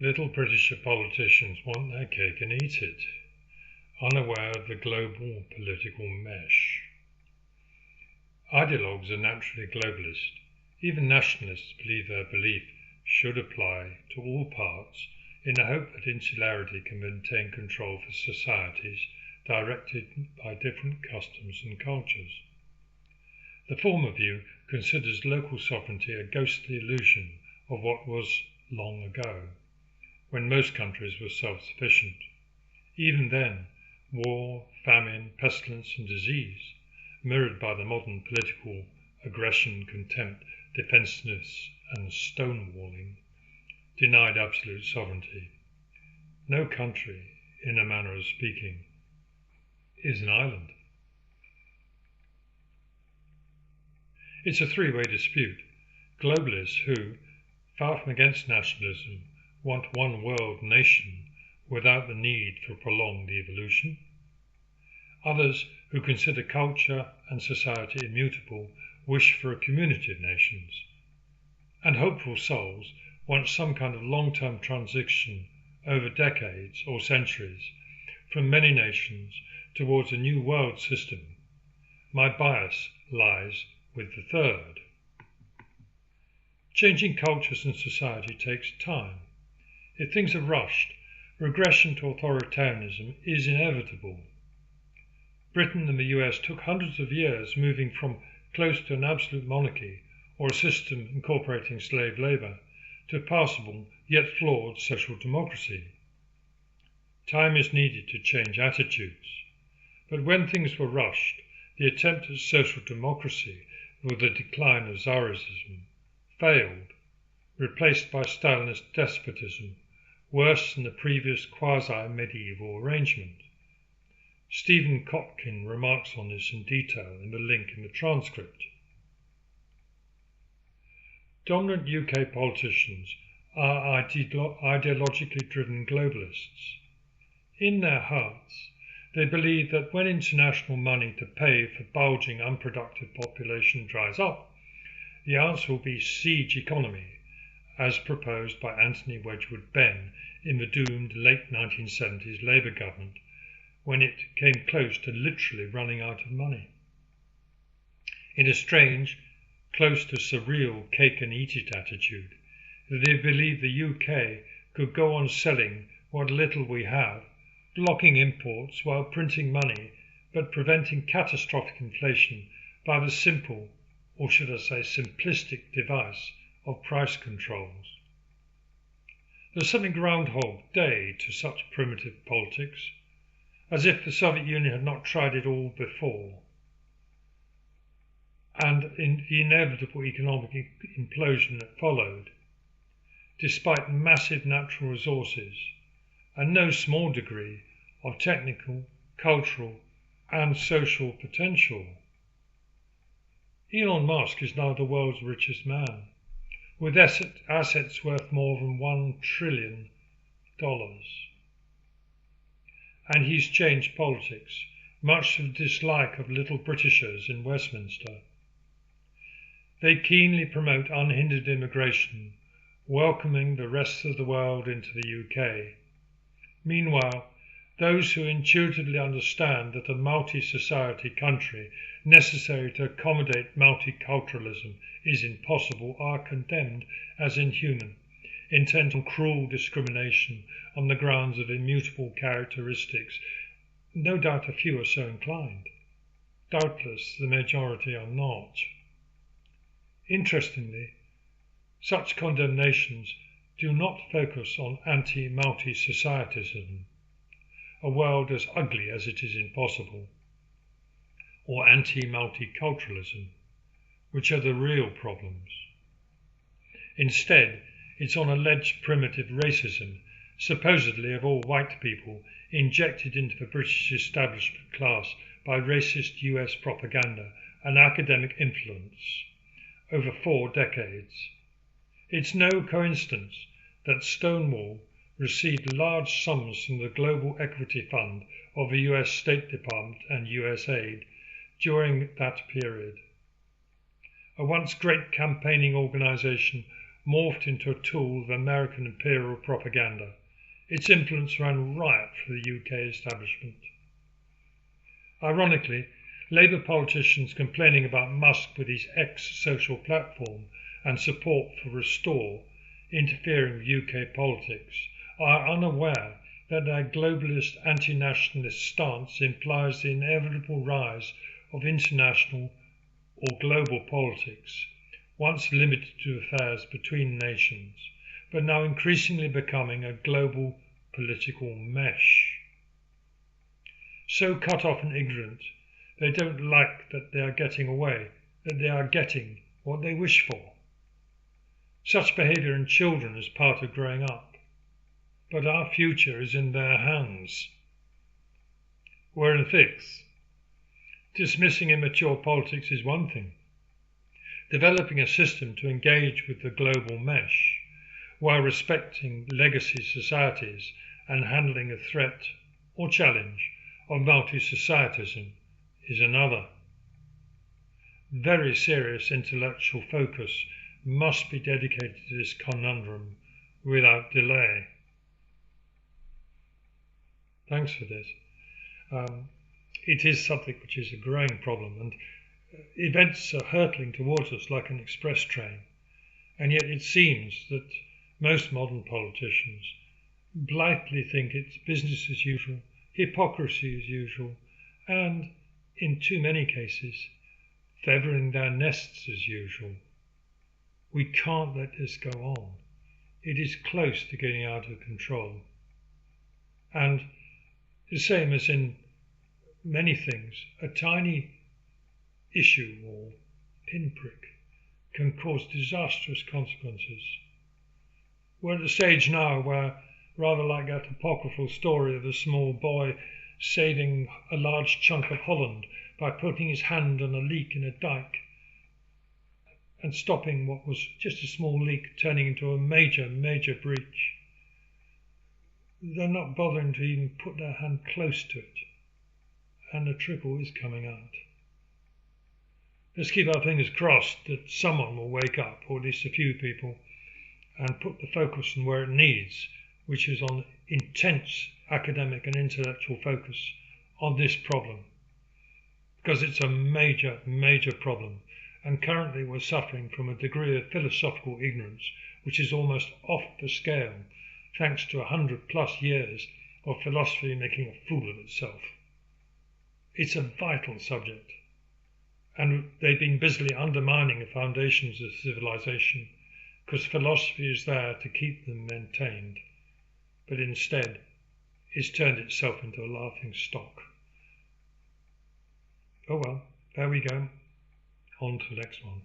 Little British politicians want their cake and eat it, unaware of the global political mesh. Ideologues are naturally globalist. Even nationalists believe their belief should apply to all parts in the hope that insularity can maintain control for societies directed by different customs and cultures. The former view considers local sovereignty a ghostly illusion of what was long ago, when most countries were self-sufficient. Even then, war, famine, pestilence and disease, mirrored by the modern political aggression, contempt, defensiveness and stonewalling, denied absolute sovereignty. No country, in a manner of speaking, is an island. It's a three-way dispute. Globalists who, far from against nationalism, want one world nation without the need for prolonged evolution. Others who consider culture and society immutable wish for a community of nations. And hopeful souls want some kind of long-term transition over decades or centuries from many nations towards a new world system. My bias lies with the third. Changing cultures and society takes time. If things are rushed, regression to authoritarianism is inevitable. Britain and the US took hundreds of years moving from close to an absolute monarchy or a system incorporating slave labour to passable yet flawed social democracy. Time is needed to change attitudes. But when things were rushed, the attempt at social democracy with the decline of Tsarism failed, replaced by Stalinist despotism, worse than the previous quasi-medieval arrangement. Stephen Kotkin remarks on this in detail in the link in the transcript. Dominant UK politicians are ideologically driven globalists. In their hearts, they believe that when international money to pay for bulging unproductive population dries up, the answer will be siege economy, as proposed by Anthony Wedgwood Benn in the doomed late 1970s Labour government, when it came close to literally running out of money. In a strange, close to surreal cake and eat it attitude, they believe the UK could go on selling what little we have, blocking imports while printing money, but preventing catastrophic inflation by the simple, or should I say simplistic, device of price controls. There's something Groundhog Day to such primitive politics, as if the Soviet Union had not tried it all before, and in the inevitable economic implosion that followed, despite massive natural resources and no small degree of technical, cultural and social potential. Elon Musk is now the world's richest man, with assets worth more than $1 trillion. And he's changed politics, much to the dislike of little Britishers in Westminster. They keenly promote unhindered immigration, welcoming the rest of the world into the UK. Meanwhile, those who intuitively understand that a multi-society country necessary to accommodate multiculturalism is impossible are condemned as inhuman, intent on cruel discrimination on the grounds of immutable characteristics. No doubt a few are so inclined. Doubtless the majority are not. Interestingly, such condemnations do not focus on anti-multi-societism, a world as ugly as it is impossible, or anti-multiculturalism, which are the real problems. Instead, it's on alleged primitive racism, supposedly of all white people, injected into the British establishment class by racist US propaganda and academic influence over 4 decades. It's no coincidence that Stonewall received large sums from the Global Equity Fund of the US State Department and USAID during that period. A once great campaigning organisation morphed into a tool of American imperial propaganda. Its influence ran riot through the UK establishment. Ironically, Labour politicians complaining about Musk with his ex-social platform and support for Restore interfering with UK politics are unaware that their globalist anti-nationalist stance implies the inevitable rise of international or global politics, once limited to affairs between nations, but now increasingly becoming a global political mesh. So cut off and ignorant, they don't like that they are getting away, that they are getting what they wish for. Such behaviour in children is part of growing up, but our future is in their hands. We're in a fix. Dismissing immature politics is one thing. Developing a system to engage with the global mesh while respecting legacy societies and handling a threat or challenge of multi-societism is another. Very serious intellectual focus must be dedicated to this conundrum without delay. Thanks for this. It is something which is a growing problem, and events are hurtling towards us like an express train, and yet it seems that most modern politicians blithely think it's business as usual, hypocrisy as usual, and, in too many cases, feathering their nests as usual. We can't let this go on. It is close to getting out of control. And the same as in many things, a tiny issue or pinprick can cause disastrous consequences. We're at the stage now where, rather like that apocryphal story of the small boy saving a large chunk of Holland by putting his hand on a leak in a dike and stopping what was just a small leak turning into a major breach. They're not bothering to even put their hand close to it, and the trickle is coming out. Let's keep our fingers crossed that someone will wake up, or at least a few people, and put the focus on where it needs, which is on intense academic and intellectual focus on this problem, because it's a major problem, and currently we're suffering from a degree of philosophical ignorance which is almost off the scale, thanks to 100+ years of philosophy making a fool of itself. It's a vital subject, and they've been busily undermining the foundations of civilization because philosophy is there to keep them maintained, but instead it's turned itself into a laughing stock. Oh well, there we go. On to the next one.